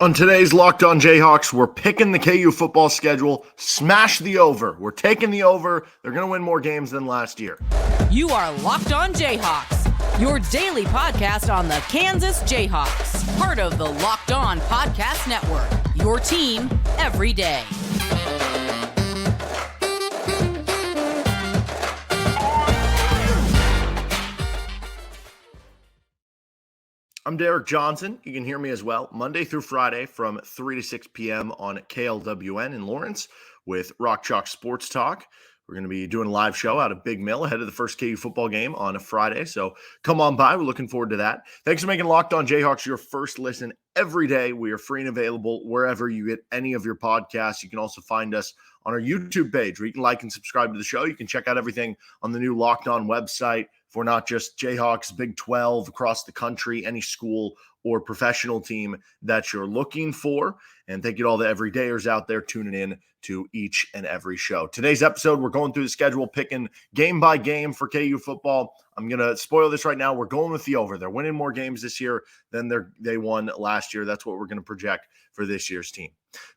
On today's Locked On Jayhawks, we're picking the KU football schedule. Smash the over. We're taking the over. They're going to win more games than last year. You are Locked On Jayhawks, your daily podcast on the Kansas Jayhawks, part of the Locked On Podcast Network, your team every day. I'm Derek Johnson. You can hear me as well Monday through Friday from 3 to 6 p.m. on KLWN in Lawrence with Rock Chalk Sports Talk. We're going to be doing a live show out of Big Mill ahead of the first KU football game on a Friday. So come on by. We're looking forward to that. Thanks for making Locked On Jayhawks your first listen every day. We are free and available wherever you get any of your podcasts. You can also find us on our YouTube page where you can like and subscribe to the show. You can check out everything on the new Locked On website for not just Jayhawks, Big 12, across the country, any school or professional team that you're looking for. And thank you to all the everydayers out there tuning in to each and every show. Today's episode, we're going through the schedule, picking game by game for KU football. I'm going to spoil this right now. We're going with the over. They're winning more games this year than they won last year. That's what we're going to project for this year's team.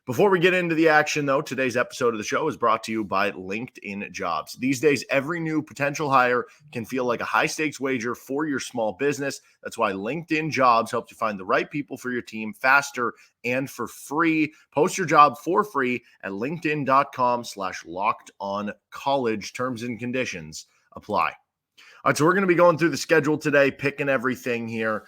Before we get into the action, though, today's episode of the show is brought to you by LinkedIn Jobs. These days, every new potential hire can feel like a high-stakes wager for your small business. That's why LinkedIn Jobs helps you find the right people for your team faster and for free. Post your job for free at linkedin.com/lockedoncollege. Terms and conditions apply. All right, so we're going to be going through the schedule today, picking everything here.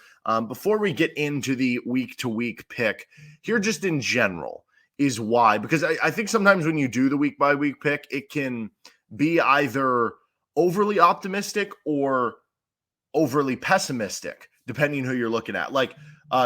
Before we get into the week-to-week pick, here just in general is why. Because I think sometimes when you do the week-by-week pick, it can be either overly optimistic or overly pessimistic, depending who you're looking at. Like,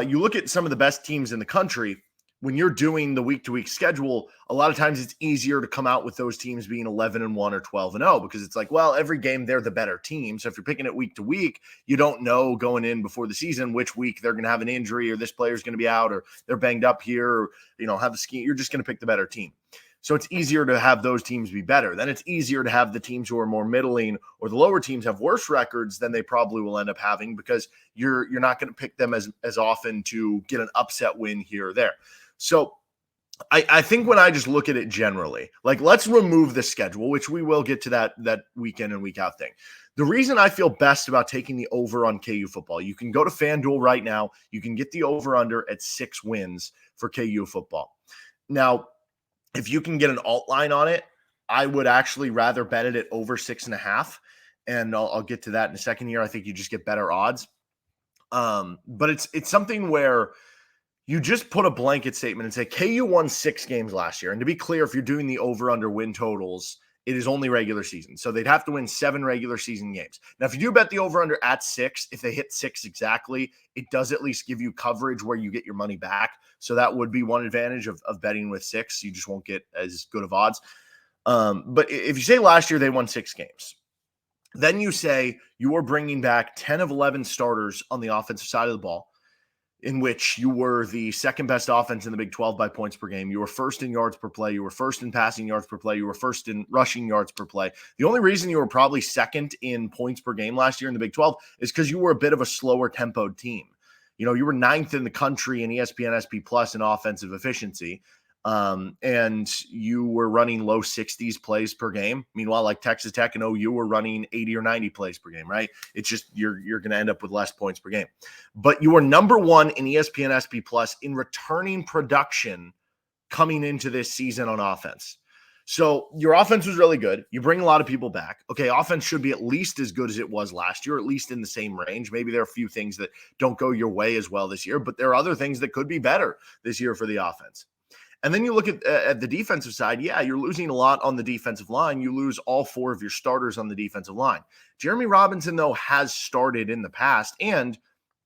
you look at some of the best teams in the country. When you're doing the week-to-week schedule, a lot of times it's easier to come out with those teams being 11-1 or 12-0 because it's like, well, every game they're the better team. So if you're picking it week to week, you don't know going in before the season which week they're going to have an injury or this player's going to be out or they're banged up here or, have the scheme. You're just going to pick the better team. So it's easier to have those teams be better. Then it's easier to have the teams who are more middling or the lower teams have worse records than they probably will end up having because you're not going to pick them as often to get an upset win here or there. So I think when I just look at it generally, like let's remove the schedule, which we will get to that weekend and week out thing. The reason I feel best about taking the over on KU football, you can go to FanDuel right now. You can get the over under at 6 wins for KU football. Now, if you can get an alt line on it, I would actually rather bet it at over 6.5. And I'll get to that in a second here. I think you just get better odds. But it's something where you just put a blanket statement and say KU won 6 games last year. And to be clear, if you're doing the over-under win totals, it is only regular season. So they'd have to win 7 regular season games. Now, if you do bet the over-under at 6, if they hit 6 exactly, it does at least give you coverage where you get your money back. So that would be one advantage of betting with 6. You just won't get as good of odds. But if you say last year they won 6 games, then you say you are bringing back 10 of 11 starters on the offensive side of the ball, in which you were the second best offense in the Big 12 by points per game. You were first in yards per play. You were first in passing yards per play. You were first in rushing yards per play. The only reason you were probably second in points per game last year in the Big 12 is because you were a bit of a slower tempoed team. You were 9th in the country in ESPN SP Plus in offensive efficiency. And you were running low 60s plays per game. Meanwhile, like Texas Tech and OU were running 80 or 90 plays per game, right? It's just you're going to end up with less points per game. But you were number 1 in ESPN SP Plus in returning production coming into this season on offense. So your offense was really good. You bring a lot of people back. Okay, offense should be at least as good as it was last year, at least in the same range. Maybe there are a few things that don't go your way as well this year, but there are other things that could be better this year for the offense. And then you look at the defensive side. Yeah, you're losing a lot on the defensive line. You lose all 4 of your starters on the defensive line. Jeremy Robinson, though, has started in the past, and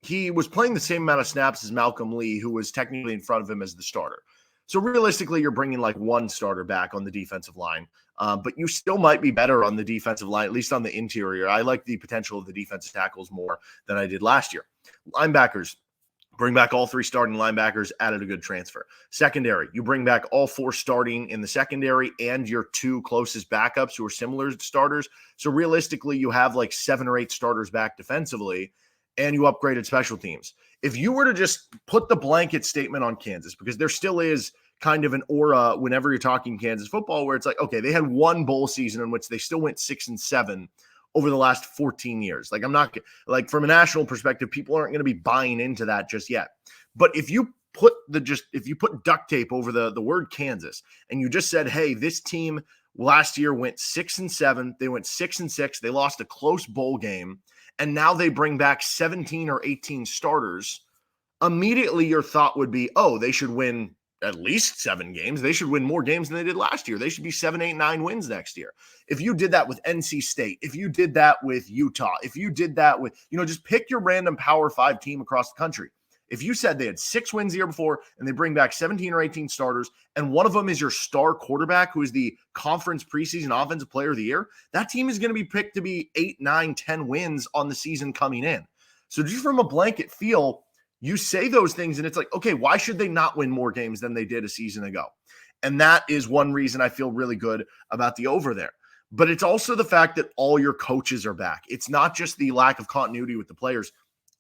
he was playing the same amount of snaps as Malcolm Lee, who was technically in front of him as the starter. So realistically, you're bringing like 1 starter back on the defensive line, but you still might be better on the defensive line, at least on the interior. I like the potential of the defensive tackles more than I did last year. Linebackers. Bring back all 3 starting linebackers, added a good transfer. Secondary, you bring back all 4 starting in the secondary and your 2 closest backups who are similar starters. So realistically, you have like 7 or 8 starters back defensively. and you upgraded special teams. If you were to just put the blanket statement on Kansas, because there still is kind of an aura whenever you're talking Kansas football where it's like, okay, they had one bowl season in which they still went 6-7 over the last 14 years. Like, I'm not like, from a national perspective, people aren't going to be buying into that just yet. But if you put duct tape over the word Kansas and you just said, hey, this team last year went 6-7, they went 6-6, they lost a close bowl game, and now they bring back 17 or 18 starters, immediately your thought would be, oh, they should win at least 7 games. They should win more games than they did last year. They should be 7, 8, 9 wins next year. If you did that with NC State, if you did that with Utah, if you did that with, just pick your random Power 5 team across the country. If you said they had 6 wins the year before and they bring back 17 or 18 starters, and one of them is your star quarterback who is the conference preseason offensive player of the year, that team is going to be picked to be 8, 9, 10 wins on the season coming in. So just from a blanket feel, you say those things and it's like, okay, why should they not win more games than they did a season ago? And that is one reason I feel really good about the over there. But it's also the fact that all your coaches are back. It's not just the lack of continuity with the players.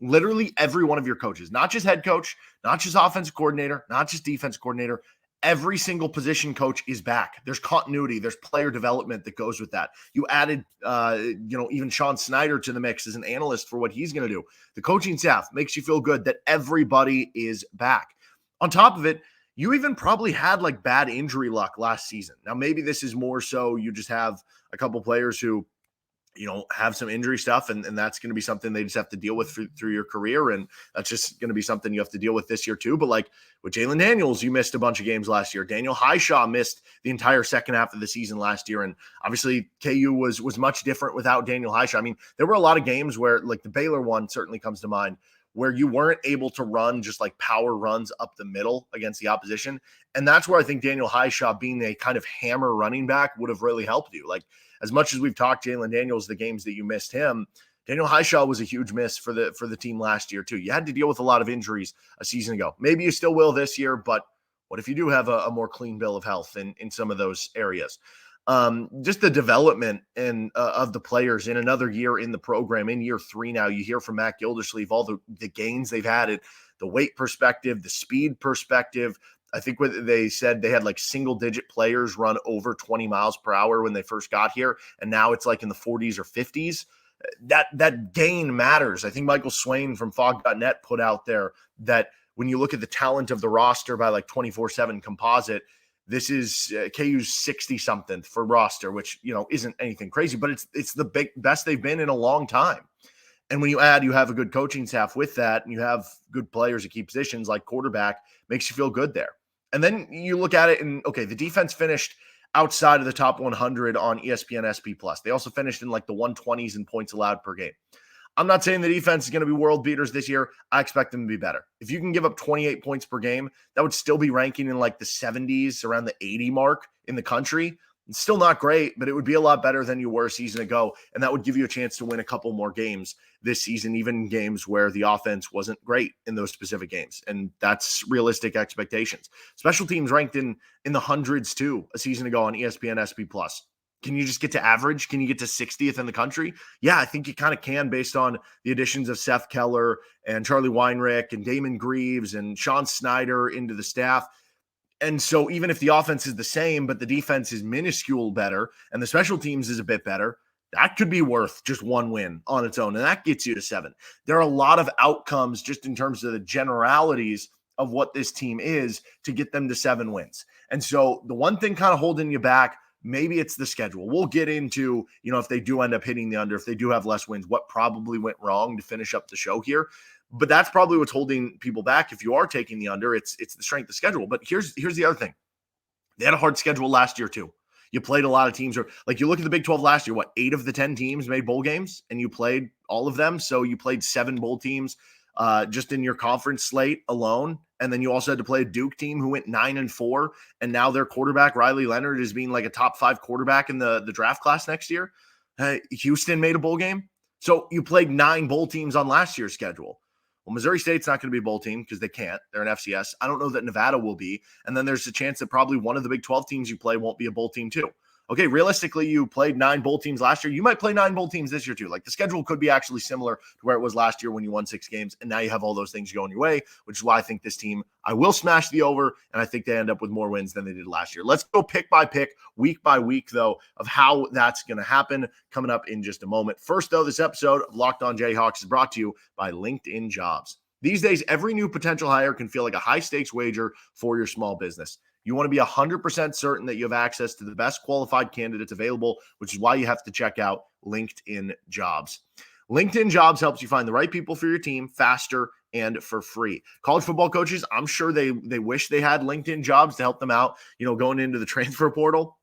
Literally every one of your coaches, not just head coach, not just offensive coordinator, not just defensive coordinator, every single position coach is back. There's continuity. There's player development that goes with that. You added, even Sean Snyder to the mix as an analyst for what he's going to do. The coaching staff makes you feel good that everybody is back. On top of it, you even probably had like bad injury luck last season. Now, maybe this is more so you just have a couple players who have some injury stuff, and that's going to be something they just have to deal with through your career, and that's just going to be something you have to deal with this year too. But like with Jalon Daniels, you missed a bunch of games last year. Daniel Highshaw missed the entire second half of the season last year, and obviously KU was much different without Daniel Highshaw. I mean, there were a lot of games where, like the Baylor one certainly comes to mind, where you weren't able to run just like power runs up the middle against the opposition, and that's where I think Daniel Highshaw being a kind of hammer running back would have really helped you. Like, as much as we've talked Jalon Daniels, the games that you missed him, Daniel Highshaw was a huge miss for the team last year too. You had to deal with a lot of injuries a season ago. Maybe you still will this year, but what if you do have a more clean bill of health in some of those areas? Just the development of the players in another year in the program, in year 3 now, you hear from Matt Gildersleeve, all the gains they've had, the weight perspective, the speed perspective. I think what they said, they had like single-digit players run over 20 miles per hour when they first got here, and now it's like in the 40s or 50s. That gain matters. I think Michael Swain from Fog.net put out there that when you look at the talent of the roster by like 24/7 composite, this is KU's 60-something for roster, which isn't anything crazy, but it's the best they've been in a long time. And when you have a good coaching staff with that, and you have good players at key positions like quarterback, makes you feel good there. And then you look at it and, okay, the defense finished outside of the top 100 on ESPN SP+. They also finished in like the 120s in points allowed per game. I'm not saying the defense is going to be world beaters this year. I expect them to be better. If you can give up 28 points per game, that would still be ranking in like the 70s, around the 80 mark in the country. It's still not great, but it would be a lot better than you were a season ago, and that would give you a chance to win a couple more games this season, even games where the offense wasn't great in those specific games, and that's realistic expectations. Special teams ranked in the hundreds too a season ago on ESPN SP+. Can you just get to average? Can you get to 60th in the country? Yeah, I think you kind of can based on the additions of Seth Keller and Charlie Weinrich and Damon Greaves and Sean Snyder into the staff. And so even if the offense is the same, but the defense is minuscule better and the special teams is a bit better, that could be worth just one win on its own. And that gets you to 7. There are a lot of outcomes just in terms of the generalities of what this team is to get them to 7 wins. And so the one thing kind of holding you back, maybe it's the schedule. We'll get into, if they do end up hitting the under, if they do have less wins, what probably went wrong to finish up the show here. But that's probably what's holding people back. If you are taking the under, it's the strength of schedule. But here's the other thing. They had a hard schedule last year too. You played a lot of teams, or like you look at the Big 12 last year, 8 of the 10 teams made bowl games, and you played all of them. So you played 7 bowl teams just in your conference slate alone. And then you also had to play a Duke team who went 9-4, and now their quarterback, Riley Leonard, is being like a top 5 quarterback in the draft class next year. Houston made a bowl game. So you played 9 bowl teams on last year's schedule. Well, Missouri State's not going to be a bowl team because they can't. They're an FCS. I don't know that Nevada will be. And then there's a chance that probably one of the Big 12 teams you play won't be a bowl team too. okay, realistically, you played 9 bowl teams last year. You might play 9 bowl teams this year too. Like the schedule could be actually similar to where it was last year when you won 6 games. And now you have all those things going your way, which is why I think this team, I will smash the over. And I think they end up with more wins than they did last year. Let's go pick by pick, week by week, though, of how that's going to happen coming up in just a moment. First, though, this episode of Locked On Jayhawks is brought to you by LinkedIn Jobs. These days, every new potential hire can feel like a high-stakes wager for your small business. You want to be 100% certain that you have access to the best qualified candidates available, which is why you have to check out LinkedIn Jobs. LinkedIn Jobs helps you find the right people for your team faster and for free. College football coaches, I'm sure they wish they had LinkedIn Jobs to help them out, going into the transfer portal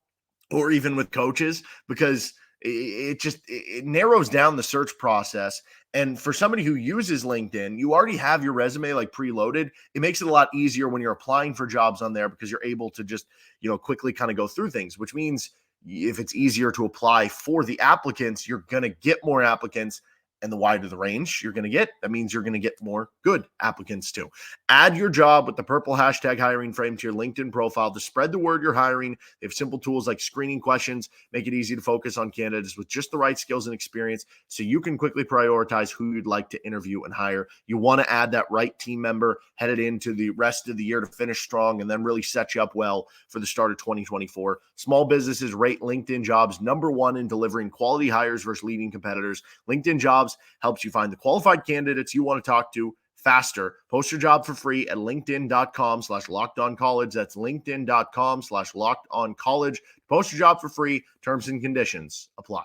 or even with coaches, because it narrows down the search process. And for somebody who uses LinkedIn, you already have your resume like preloaded. It makes it a lot easier when you're applying for jobs on there because you're able to just, quickly kind of go through things, which means if it's easier to apply for the applicants, you're going to get more applicants. And the wider the range you're going to get, that means you're going to get more good applicants too. Add your job with the purple hashtag hiring frame to your LinkedIn profile to spread the word you're hiring. They have simple tools like screening questions, make it easy to focus on candidates with just the right skills and experience so you can quickly prioritize who you'd like to interview and hire. You want to add that right team member headed into the rest of the year to finish strong and then really set you up well for the start of 2024. Small businesses rate LinkedIn Jobs #1 in delivering quality hires versus leading competitors. LinkedIn Jobs helps you find the qualified candidates you want to talk to faster. Post your job for free at linkedin.com/lockedoncollege. That's linkedin.com/lockedoncollege. Post your job for free. Terms and conditions apply.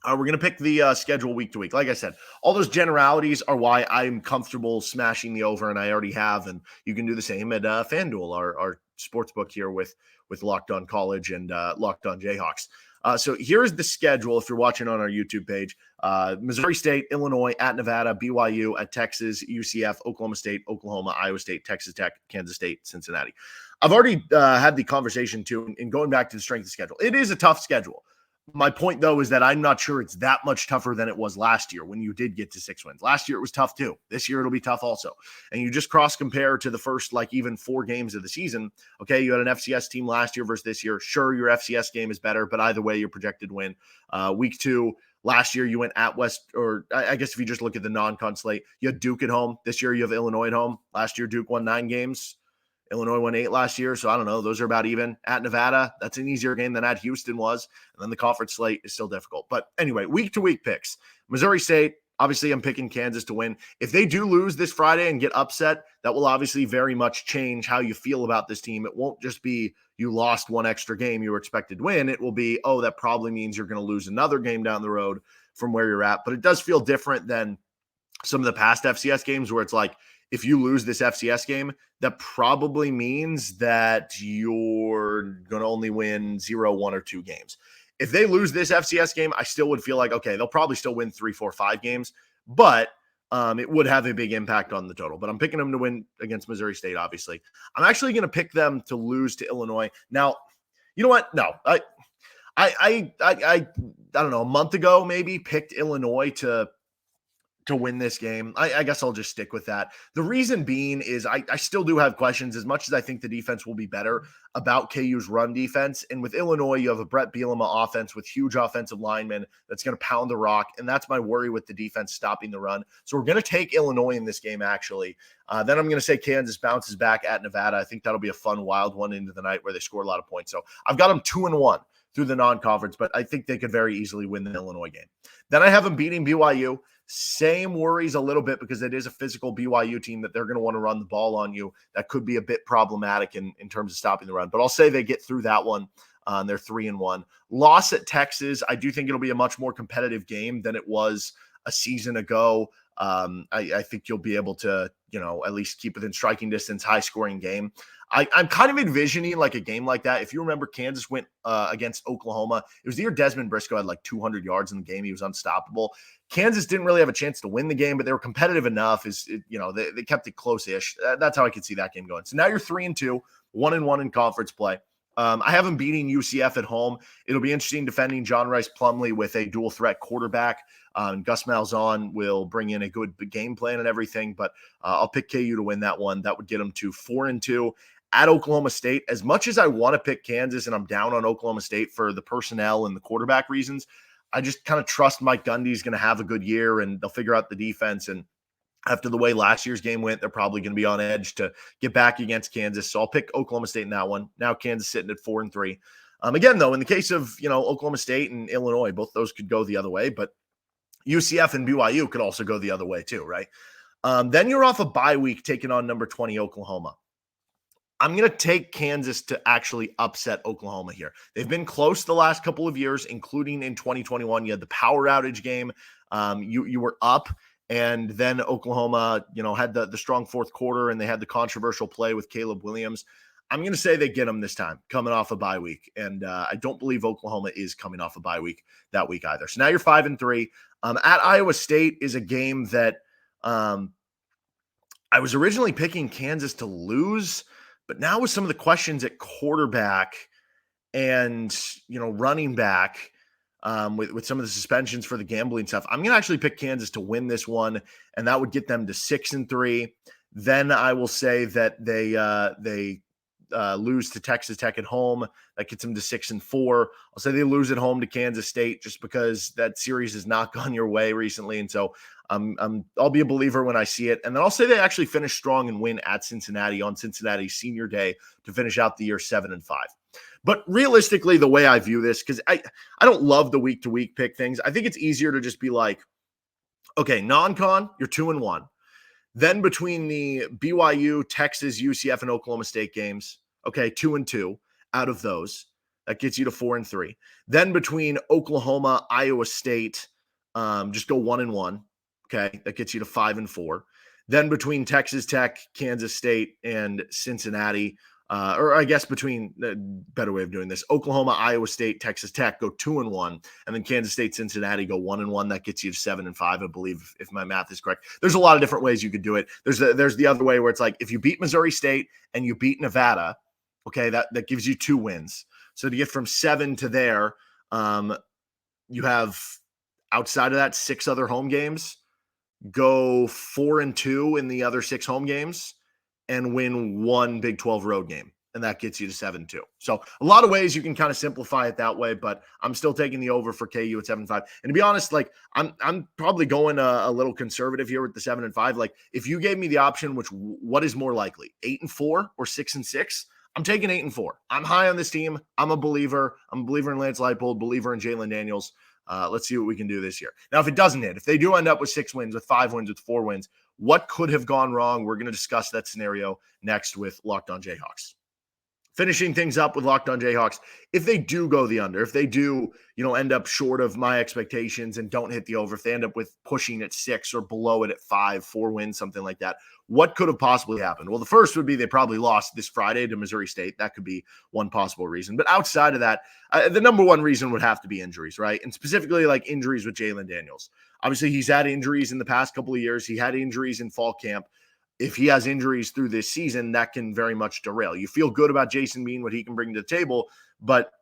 We're going to pick the schedule week to week. Like I said, all those generalities are why I'm comfortable smashing the over, and I already have. And you can do the same at FanDuel, our sports book here with Locked On College and Locked On Jayhawks. So here's the schedule if you're watching on our YouTube page. Missouri State, Illinois, at Nevada, BYU, at Texas, UCF, Oklahoma State, Oklahoma, Iowa State, Texas Tech, Kansas State, Cincinnati. I've already had the conversation too, in going back to the strength of schedule. It is a tough schedule. My point, though, is that I'm not sure it's that much tougher than it was last year when you did get to 6 wins. Last year, it was tough, too. This year, it'll be tough also. And you just cross-compare to the first, even 4 games of the season. Okay, you had an FCS team last year versus this year. Sure, your FCS game is better, but either way, your projected win. Week 2, last year, you went at West, or I guess if you just look at the non-con slate, you had Duke at home. This year, you have Illinois at home. Last year, Duke won 9 games. Illinois won 8 last year, so I don't know. Those are about even. At Nevada, that's an easier game than at Houston was. And then the conference slate is still difficult. But anyway, week-to-week picks. Missouri State, obviously I'm picking Kansas to win. If they do lose this Friday and get upset, that will obviously very much change how you feel about this team. It won't just be you lost 1 extra game you were expected to win. It will be, that probably means you're going to lose another game down the road from where you're at. But it does feel different than some of the past FCS games where it's like, if you lose this FCS game, that probably means that you're going to only win 0, 1, or 2 games. If they lose this FCS game, I still would feel like, okay, they'll probably still win 3, 4, 5 games, but it would have a big impact on the total. But I'm picking them to win against Missouri State, obviously. I'm actually going to pick them to lose to Illinois. Now, you know what? No, I don't know, a month ago maybe picked Illinois to win this game. I guess I'll just stick with that. The reason being is I still do have questions, as much as I think the defense will be better, about KU's run defense. And with Illinois, you have a Brett Bielema offense with huge offensive linemen that's going to pound the rock. And that's my worry with the defense stopping the run. So we're going to take Illinois in this game, actually. Then I'm going to say Kansas bounces back at Nevada. I think that'll be a fun, wild one into the night where they score a lot of points. So I've got them 2-1 through the non-conference, but I think they could very easily win the Illinois game. Then I have them beating BYU. Same worries a little bit because it is a physical BYU team that they're going to want to run the ball on you. That could be a bit problematic in terms of stopping the run. But I'll say they get through that one. They're 3-1. Loss at Texas, I do think it'll be a much more competitive game than it was a season ago. I think you'll be able to, at least keep within striking distance, high-scoring game. I'm kind of envisioning like a game like that. If you remember, Kansas went against Oklahoma. It was the year Desmond Briscoe had like 200 yards in the game. He was unstoppable. Kansas didn't really have a chance to win the game, but they were competitive enough. They kept it close-ish. That's how I could see that game going. So now you're 3-2, 1-1 in conference play. I have them beating UCF at home. It'll be interesting defending John Rice Plumlee with a dual threat quarterback. Gus Malzahn will bring in a good game plan and everything, but I'll pick KU to win that one. That would get them to 4-2. at Oklahoma State. As much as I want to pick Kansas and I'm down on Oklahoma State for the personnel and the quarterback reasons, I just kind of trust Mike Gundy's going to have a good year and they'll figure out the defense. And after the way last year's game went, they're probably going to be on edge to get back against Kansas. So I'll pick Oklahoma State in that one. Now Kansas sitting at 4-3. Again, though, in the case of, Oklahoma State and Illinois, both those could go the other way, but UCF and BYU could also go the other way too, right? Then you're off a bye week taking on number 20 Oklahoma. I'm going to take Kansas to actually upset Oklahoma here. They've been close the last couple of years, including in 2021. You had the power outage game. You were up, and then Oklahoma, had the strong fourth quarter, and they had the controversial play with Caleb Williams. I'm going to say they get them this time, coming off a bye week. And I don't believe Oklahoma is coming off a bye week that week either. So now you're 5-3. At Iowa State is a game that I was originally picking Kansas to lose, but now with some of the questions at quarterback and, running back, with some of the suspensions for the gambling stuff, I'm going to actually pick Kansas to win this one, and that would get them to 6-3. Then I will say that they lose to Texas Tech at home. That gets them to 6-4. I'll say they lose at home to Kansas State just because that series has not gone your way recently. And so I'll be a believer when I see it. And then I'll say they actually finish strong and win at Cincinnati on Cincinnati's senior day to finish out the year 7-5. But realistically, the way I view this, because I don't love the week-to-week pick things. I think it's easier to just be like, okay, non-con, you're 2-1. Then between the BYU, Texas, UCF, and Oklahoma State games, okay, 2-2 out of those. That gets you to 4-3. Then between Oklahoma, Iowa State, just go 1-1. Okay, that gets you to 5-4. Then between Texas Tech, Kansas State, and Cincinnati, or I guess between the better way of doing this, Oklahoma, Iowa State, Texas Tech go 2-1, and then Kansas State, Cincinnati go 1-1. That gets you to 7-5, I believe, if my math is correct. There's a lot of different ways you could do it. There's the other way where it's like if you beat Missouri State and you beat Nevada, okay, that gives you 2 wins. So to get from 7 to there, you have outside of that 6 other home games. Go 4-2 in the other 6 home games and win 1 Big 12 road game. And that gets you to 7-2. So a lot of ways you can kind of simplify it that way, but I'm still taking the over for KU at 7-5. And to be honest, like I'm probably going a little conservative here with the 7-5. Like if you gave me the option, what is more likely, 8-4 or 6-6? I'm taking 8-4. I'm high on this team. I'm a believer. I'm a believer in Lance Leipold, believer in Jalon Daniels. Let's see what we can do this year. Now, if it doesn't hit, if they do end up with 6 wins, with 5 wins, with 4 wins, what could have gone wrong? We're going to discuss that scenario next with Locked On Jayhawks. Finishing things up with Locked On Jayhawks, if they do go the under, if they do, end up short of my expectations and don't hit the over, if they end up with pushing at 6 or below it at 5, 4 wins, something like that, what could have possibly happened? Well, the first would be they probably lost this Friday to Missouri State. That could be one possible reason. But outside of that, the number one reason would have to be injuries, right? And specifically like injuries with Jalon Daniels. Obviously, he's had injuries in the past couple of years. He had injuries in fall camp. If he has injuries through this season, that can very much derail. You feel good about Jason Bean, what he can bring to the table, but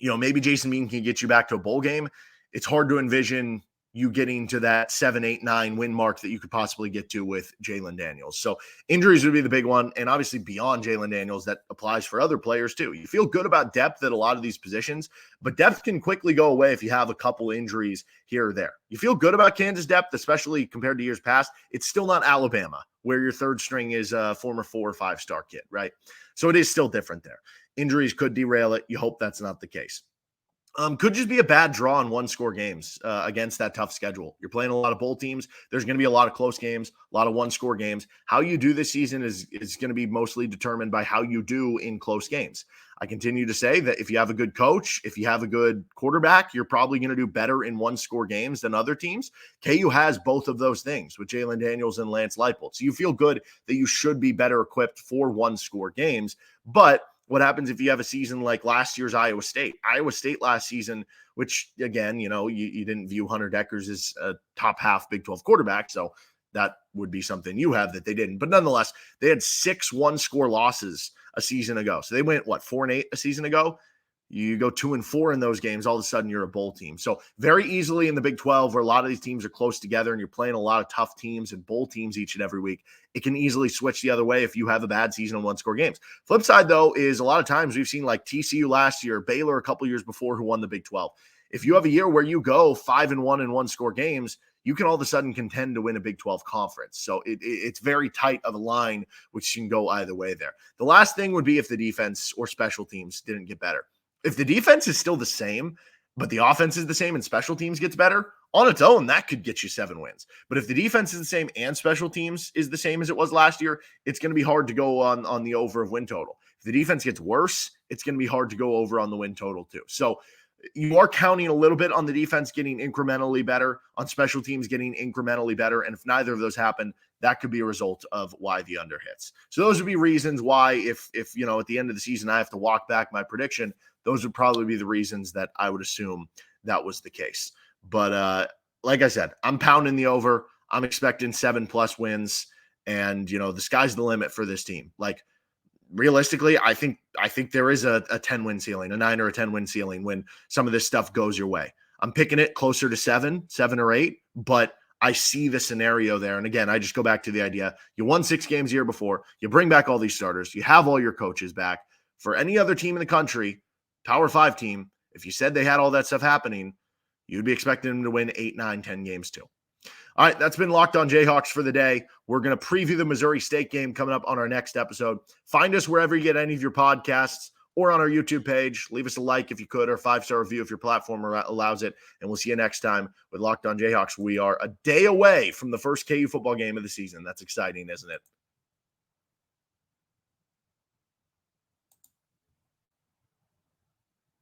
maybe Jason Bean can get you back to a bowl game. It's hard to envision you getting to that 7, 8, 9 win mark that you could possibly get to with Jalon Daniels. So injuries would be the big one. And obviously beyond Jalon Daniels, that applies for other players too. You feel good about depth at a lot of these positions, but depth can quickly go away if you have a couple injuries here or there. You feel good about Kansas depth, especially compared to years past. It's still not Alabama, where your third string is a former 4 or 5 star kid, right? So it is still different there. Injuries could derail it. You hope that's not the case. Could just be a bad draw in 1-score games against that tough schedule. You're playing a lot of bowl teams. There's going to be a lot of close games, a lot of 1-score games. How you do this season is going to be mostly determined by how you do in close games. I continue to say that if you have a good coach, if you have a good quarterback, you're probably going to do better in 1-score games than other teams. KU has both of those things with Jalon Daniels and Lance Leipold. So you feel good that you should be better equipped for 1-score games. But what happens if you have a season like last year's Iowa State? Iowa State last season, which, again, you didn't view Hunter Dekkers as a top half Big 12 quarterback, so that would be something you have that they didn't. But nonetheless, they had 6 1-score losses a season ago. So they went, 4-8 a season ago? You go 2-4 in those games, all of a sudden you're a bowl team. So very easily in the Big 12, where a lot of these teams are close together and you're playing a lot of tough teams and bowl teams each and every week, it can easily switch the other way if you have a bad season on one-score games. Flip side, though, is a lot of times we've seen like TCU last year, Baylor a couple years before, who won the Big 12. If you have a year where you go 5-1 in one-score games, you can all of a sudden contend to win a Big 12 conference. So it's very tight of a line, which can go either way there. The last thing would be if the defense or special teams didn't get better. If the defense is still the same, but the offense is the same and special teams gets better, on its own, that could get you 7 wins. But if the defense is the same and special teams is the same as it was last year, it's going to be hard to go on the over of win total. If the defense gets worse, it's going to be hard to go over on the win total too. So you are counting a little bit on the defense getting incrementally better, on special teams getting incrementally better. And if neither of those happen, that could be a result of why the under hits. So those would be reasons why if at the end of the season I have to walk back my prediction, those would probably be the reasons that I would assume that was the case. But like I said, I'm pounding the over. I'm expecting 7+ wins. And, the sky's the limit for this team. Like, realistically, I think there is a 10-win ceiling, a 9 or a 10-win ceiling when some of this stuff goes your way. I'm picking it closer to 7 or 8, but I see the scenario there. And again, I just go back to the idea. You won 6 games a year before. You bring back all these starters. You have all your coaches back. For any other team in the country, Power 5 team, if you said they had all that stuff happening, you'd be expecting them to win 8, 9, 10 games too. All right, that's been Locked On Jayhawks for the day. We're going to preview the Missouri State game coming up on our next episode. Find us wherever you get any of your podcasts or on our YouTube page. Leave us a like if you could, or a 5-star review if your platform allows it. And we'll see you next time with Locked On Jayhawks. We are a day away from the first KU football game of the season. That's exciting, isn't it?